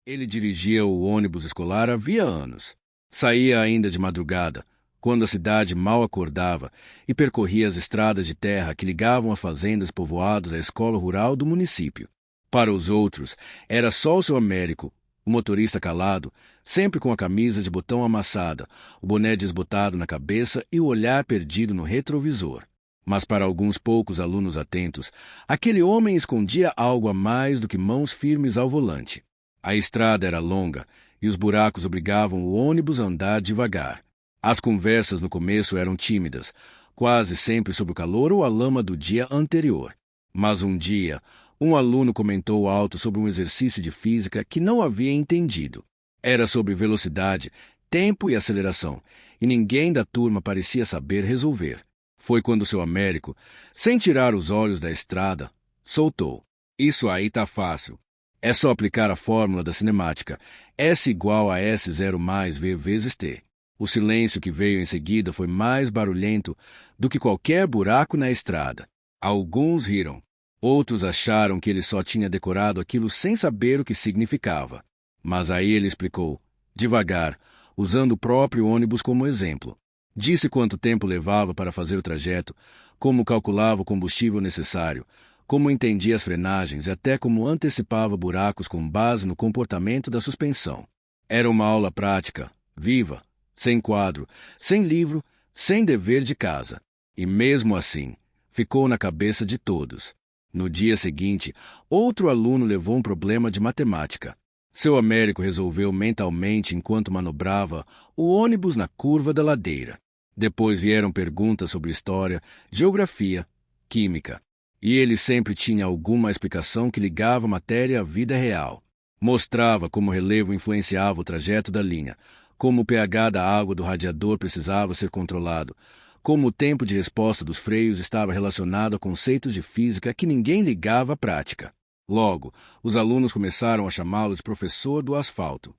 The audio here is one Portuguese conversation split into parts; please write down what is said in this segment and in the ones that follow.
Ele dirigia o ônibus escolar havia anos. Saía ainda de madrugada, quando a cidade mal acordava, e percorria as estradas de terra que ligavam a fazendas e povoados à escola rural do município. Para os outros, era só o seu Américo, o motorista calado, sempre com a camisa de botão amassada, o boné desbotado na cabeça e o olhar perdido no retrovisor. Mas para alguns poucos alunos atentos, aquele homem escondia algo a mais do que mãos firmes ao volante. A estrada era longa e os buracos obrigavam o ônibus a andar devagar. As conversas no começo eram tímidas, quase sempre sobre o calor ou a lama do dia anterior. Mas um dia, um aluno comentou alto sobre um exercício de física que não havia entendido. Era sobre velocidade, tempo e aceleração, e ninguém da turma parecia saber resolver. Foi quando seu Américo, sem tirar os olhos da estrada, soltou: "Isso aí tá fácil. É só aplicar a fórmula da cinemática. S igual a S0 mais V vezes T." O silêncio que veio em seguida foi mais barulhento do que qualquer buraco na estrada. Alguns riram. Outros acharam que ele só tinha decorado aquilo sem saber o que significava. Mas aí ele explicou, devagar, usando o próprio ônibus como exemplo. Disse quanto tempo levava para fazer o trajeto, como calculava o combustível necessário, como entendia as frenagens e até como antecipava buracos com base no comportamento da suspensão. Era uma aula prática, viva, sem quadro, sem livro, sem dever de casa. E mesmo assim, ficou na cabeça de todos. No dia seguinte, outro aluno levou um problema de matemática. Seu Américo resolveu mentalmente enquanto manobrava o ônibus na curva da ladeira. Depois vieram perguntas sobre história, geografia, química. E ele sempre tinha alguma explicação que ligava a matéria à vida real. Mostrava como o relevo influenciava o trajeto da linha, como o pH da água do radiador precisava ser controlado, como o tempo de resposta dos freios estava relacionado a conceitos de física que ninguém ligava à prática. Logo, os alunos começaram a chamá-lo de professor do asfalto.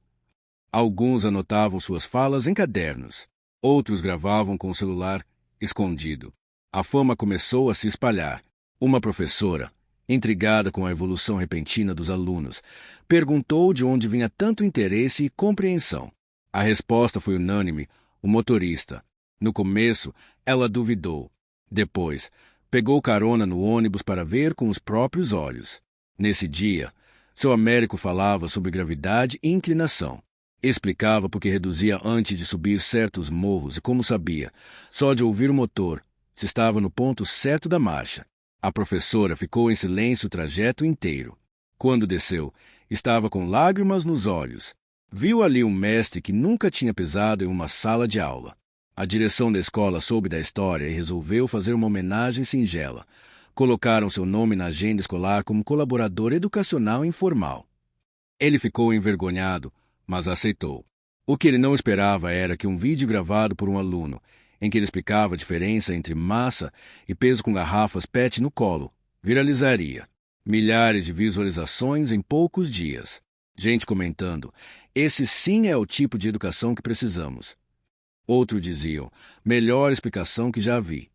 Alguns anotavam suas falas em cadernos, outros gravavam com o celular, escondido. A fama começou a se espalhar. Uma professora, intrigada com a evolução repentina dos alunos, perguntou de onde vinha tanto interesse e compreensão. A resposta foi unânime: o motorista. No começo, ela duvidou. Depois, pegou carona no ônibus para ver com os próprios olhos. Nesse dia, seu Américo falava sobre gravidade e inclinação. Explicava por que reduzia antes de subir certos morros e como sabia, só de ouvir o motor, se estava no ponto certo da marcha. A professora ficou em silêncio o trajeto inteiro. Quando desceu, estava com lágrimas nos olhos. Viu ali um mestre que nunca tinha pisado em uma sala de aula. A direção da escola soube da história e resolveu fazer uma homenagem singela. Colocaram seu nome na agenda escolar como colaborador educacional informal. Ele ficou envergonhado, mas aceitou. O que ele não esperava era que um vídeo gravado por um aluno, em que ele explicava a diferença entre massa e peso com garrafas PET no colo, viralizaria. Milhares de visualizações em poucos dias. Gente comentando: "Esse sim é o tipo de educação que precisamos." Outros diziam: "Melhor explicação que já vi."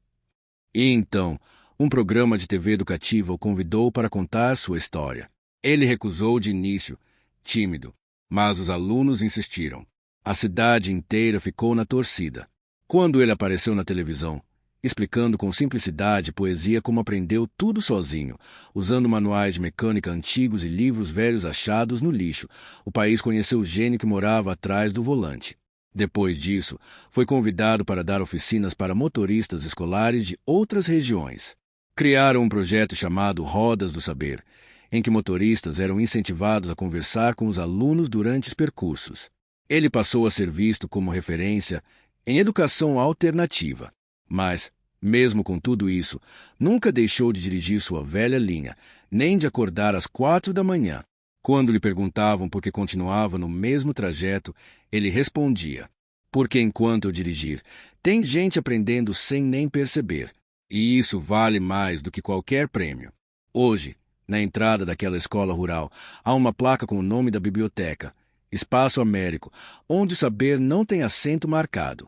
E então, um programa de TV educativa o convidou para contar sua história. Ele recusou de início, tímido, mas os alunos insistiram. A cidade inteira ficou na torcida. Quando ele apareceu na televisão, explicando com simplicidade e poesia como aprendeu tudo sozinho, usando manuais de mecânica antigos e livros velhos achados no lixo, o país conheceu o gênio que morava atrás do volante. Depois disso, foi convidado para dar oficinas para motoristas escolares de outras regiões. Criaram um projeto chamado Rodas do Saber, em que motoristas eram incentivados a conversar com os alunos durante os percursos. Ele passou a ser visto como referência em educação alternativa. Mas, mesmo com tudo isso, nunca deixou de dirigir sua velha linha, nem de acordar às 4 da manhã. Quando lhe perguntavam por que continuava no mesmo trajeto, ele respondia: "Porque enquanto eu dirigir, tem gente aprendendo sem nem perceber. E isso vale mais do que qualquer prêmio." Hoje, na entrada daquela escola rural, há uma placa com o nome da biblioteca, Espaço Américo, onde o saber não tem assento marcado.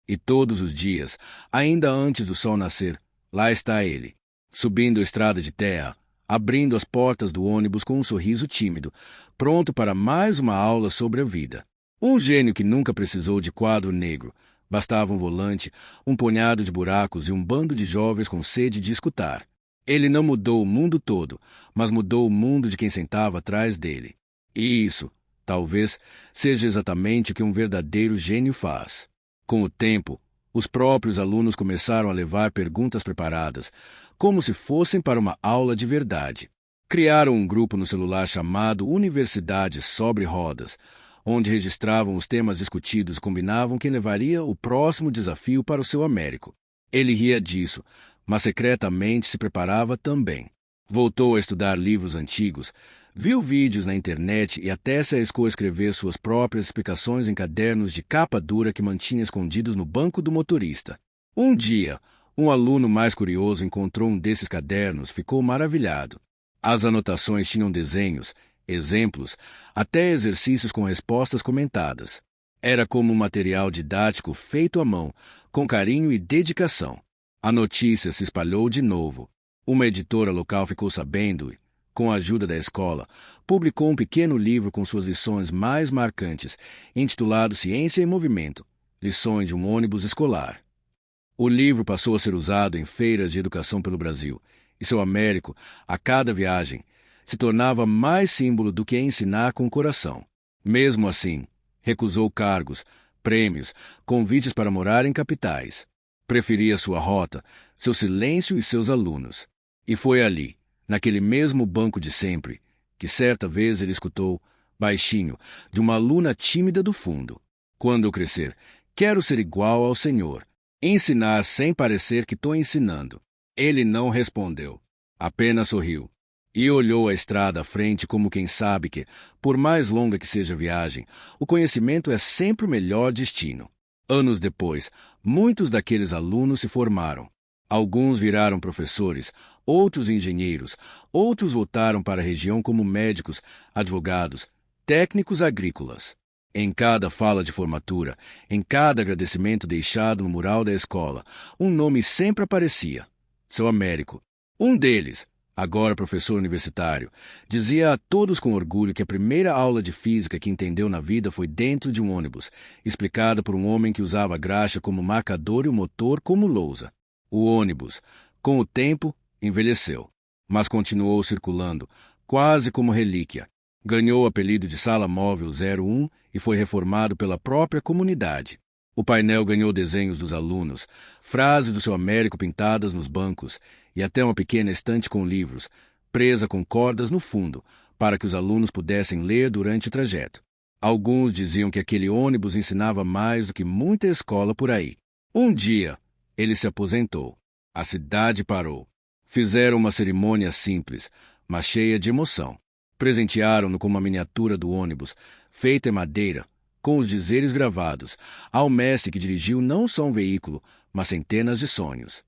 E todos os dias, ainda antes do sol nascer, lá está ele, subindo a estrada de terra, abrindo as portas do ônibus com um sorriso tímido, pronto para mais uma aula sobre a vida. Um gênio que nunca precisou de quadro negro. Bastava um volante, um punhado de buracos e um bando de jovens com sede de escutar. Ele não mudou o mundo todo, mas mudou o mundo de quem sentava atrás dele. E isso, talvez, seja exatamente o que um verdadeiro gênio faz. Com o tempo, os próprios alunos começaram a levar perguntas preparadas, como se fossem para uma aula de verdade. Criaram um grupo no celular chamado Universidade Sobre Rodas, onde registravam os temas discutidos e combinavam quem levaria o próximo desafio para o seu Américo. Ele ria disso, mas secretamente se preparava também. Voltou a estudar livros antigos, viu vídeos na internet e até se arriscou a escrever suas próprias explicações em cadernos de capa dura que mantinha escondidos no banco do motorista. Um dia, um aluno mais curioso encontrou um desses cadernos e ficou maravilhado. As anotações tinham desenhos, exemplos, até exercícios com respostas comentadas. Era como um material didático feito à mão, com carinho e dedicação. A notícia se espalhou de novo. Uma editora local ficou sabendo e, com a ajuda da escola, publicou um pequeno livro com suas lições mais marcantes, intitulado Ciência em Movimento, Lições de um Ônibus Escolar. O livro passou a ser usado em feiras de educação pelo Brasil, e seu Américo, a cada viagem, se tornava mais símbolo do que ensinar com o coração. Mesmo assim, recusou cargos, prêmios, convites para morar em capitais. Preferia sua rota, seu silêncio e seus alunos. E foi ali, naquele mesmo banco de sempre, que certa vez ele escutou, baixinho, de uma aluna tímida do fundo: "Quando eu crescer, quero ser igual ao Senhor, ensinar sem parecer que estou ensinando." Ele não respondeu, apenas sorriu. E olhou a estrada à frente como quem sabe que, por mais longa que seja a viagem, o conhecimento é sempre o melhor destino. Anos depois, muitos daqueles alunos se formaram. Alguns viraram professores, outros engenheiros, outros voltaram para a região como médicos, advogados, técnicos agrícolas. Em cada fala de formatura, em cada agradecimento deixado no mural da escola, um nome sempre aparecia: seu Américo. Um deles, agora professor universitário, dizia a todos com orgulho que a primeira aula de física que entendeu na vida foi dentro de um ônibus, explicada por um homem que usava a graxa como marcador e o motor como lousa. O ônibus, com o tempo, envelheceu, mas continuou circulando, quase como relíquia. Ganhou o apelido de Sala Móvel 01 e foi reformado pela própria comunidade. O painel ganhou desenhos dos alunos, frases do seu Américo pintadas nos bancos e até uma pequena estante com livros, presa com cordas no fundo, para que os alunos pudessem ler durante o trajeto. Alguns diziam que aquele ônibus ensinava mais do que muita escola por aí. Um dia, ele se aposentou. A cidade parou. Fizeram uma cerimônia simples, mas cheia de emoção. Presentearam-no com uma miniatura do ônibus, feita em madeira, com os dizeres gravados, ao mestre que dirigiu não só um veículo, mas centenas de sonhos.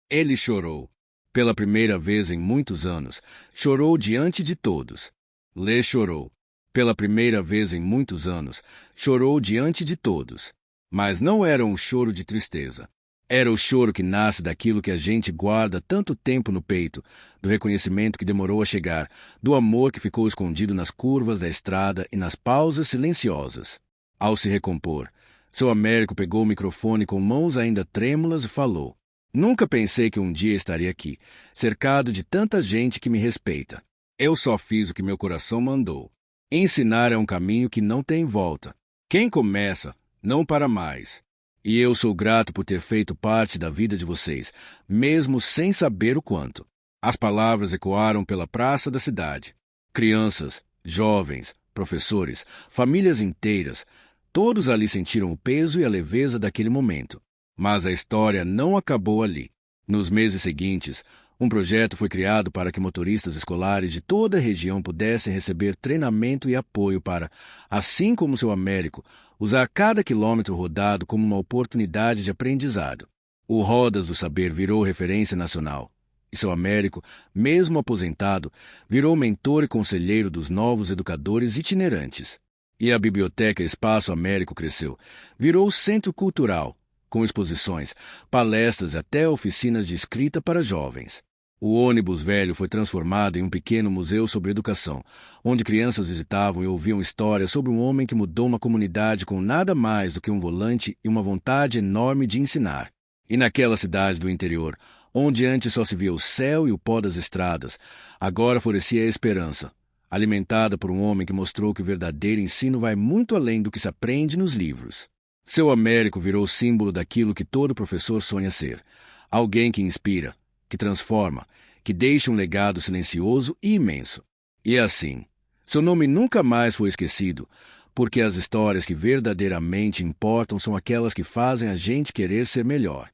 Ele chorou. Pela primeira vez em muitos anos, chorou diante de todos. Lê chorou. Pela primeira vez em muitos anos, chorou diante de todos. Mas não era um choro de tristeza. Era o choro que nasce daquilo que a gente guarda tanto tempo no peito, do reconhecimento que demorou a chegar, do amor que ficou escondido nas curvas da estrada e nas pausas silenciosas. Ao se recompor, seu Américo pegou o microfone com mãos ainda trêmulas e falou: "Nunca pensei que um dia estaria aqui, cercado de tanta gente que me respeita. Eu só fiz o que meu coração mandou. Ensinar é um caminho que não tem volta. Quem começa, não para mais. E eu sou grato por ter feito parte da vida de vocês, mesmo sem saber o quanto." As palavras ecoaram pela praça da cidade. Crianças, jovens, professores, famílias inteiras, todos ali sentiram o peso e a leveza daquele momento. Mas a história não acabou ali. Nos meses seguintes, um projeto foi criado para que motoristas escolares de toda a região pudessem receber treinamento e apoio para, assim como seu Américo, usar cada quilômetro rodado como uma oportunidade de aprendizado. O Rodas do Saber virou referência nacional. E seu Américo, mesmo aposentado, virou mentor e conselheiro dos novos educadores itinerantes. E a Biblioteca Espaço Américo cresceu. Virou centro cultural, com exposições, palestras e até oficinas de escrita para jovens. O ônibus velho foi transformado em um pequeno museu sobre educação, onde crianças visitavam e ouviam histórias sobre um homem que mudou uma comunidade com nada mais do que um volante e uma vontade enorme de ensinar. E naquela cidade do interior, onde antes só se via o céu e o pó das estradas, agora florescia a esperança, alimentada por um homem que mostrou que o verdadeiro ensino vai muito além do que se aprende nos livros. Seu Américo virou símbolo daquilo que todo professor sonha ser: alguém que inspira, que transforma, que deixa um legado silencioso e imenso. E assim, seu nome nunca mais foi esquecido, porque as histórias que verdadeiramente importam são aquelas que fazem a gente querer ser melhor.